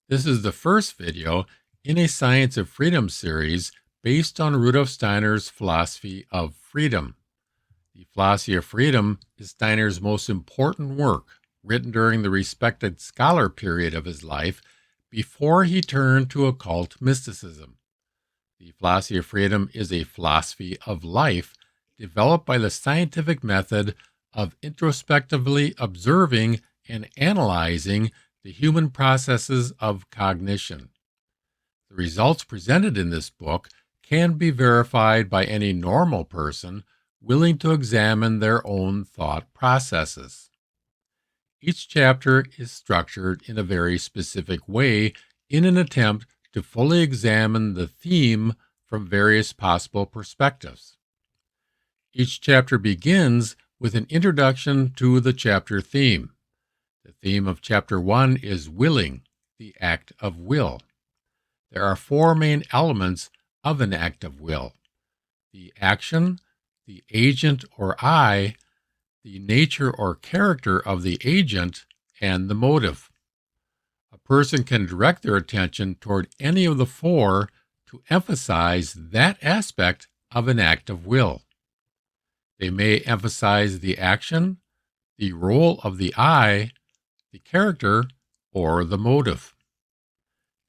This is the first video in a Science of Freedom series based on Rudolf Steiner's philosophy of freedom. The philosophy of freedom is Steiner's most important work, written during the respected scholar period of his life before he turned to occult mysticism. The philosophy of freedom is a philosophy of life developed by the scientific method of introspectively observing and analyzing the human processes of cognition. The results presented in this book can be verified by any normal person willing to examine their own thought processes. Each chapter is structured in a very specific way in an attempt to fully examine the theme from various possible perspectives. Each chapter begins with an introduction to the chapter theme. The theme of Chapter 1 is willing, the act of will. There are four main elements of an act of will: the action, the agent or I, the nature or character of the agent, and the motive. A person can direct their attention toward any of the four to emphasize that aspect of an act of will. They may emphasize the action, the role of the I, the character, or the motive.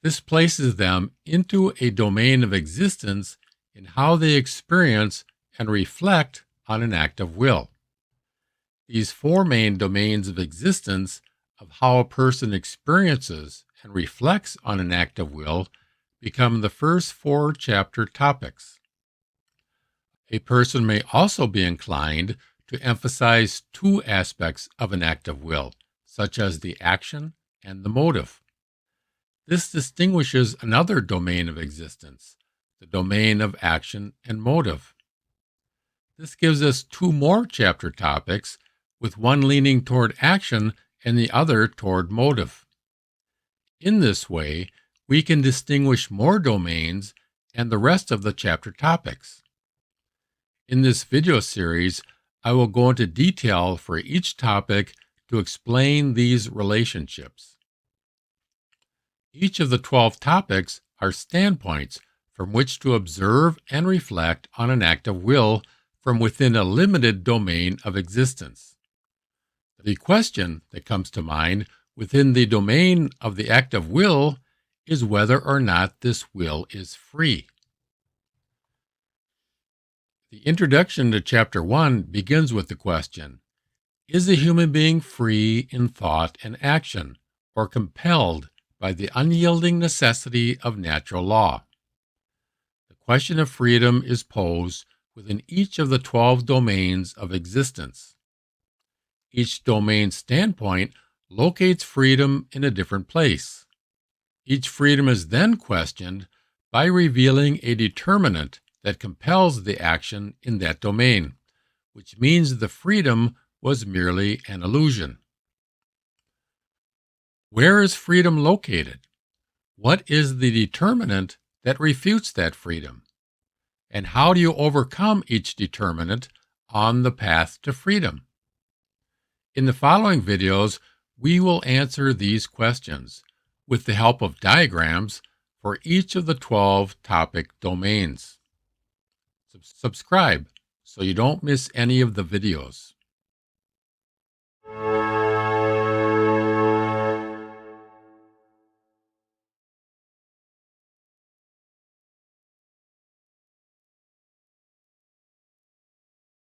This places them into a domain of existence in how they experience and reflect on an act of will. These four main domains of existence of how a person experiences and reflects on an act of will become the first four chapter topics. A person may also be inclined to emphasize two aspects of an act of will, such as the action and the motive. This distinguishes another domain of existence, the domain of action and motive. This gives us two more chapter topics, with one leaning toward action and the other toward motive. In this way, we can distinguish more domains and the rest of the chapter topics. In this video series, I will go into detail for each topic to explain these relationships. Each of the 12 topics are standpoints from which to observe and reflect on an act of will from within a limited domain of existence. The question that comes to mind within the domain of the act of will is whether or not this will is free. The introduction to Chapter 1 begins with the question: is a human being free in thought and action, or compelled by the unyielding necessity of natural law? The question of freedom is posed within each of the 12 domains of existence. Each domain standpoint locates freedom in a different place. Each freedom is then questioned by revealing a determinant that compels the action in that domain, which means the freedom was merely an illusion. Where is freedom located? What is the determinant that refutes that freedom? And how do you overcome each determinant on the path to freedom? In the following videos, we will answer these questions with the help of diagrams for each of the 12 topic domains. Subscribe so you don't miss any of the videos.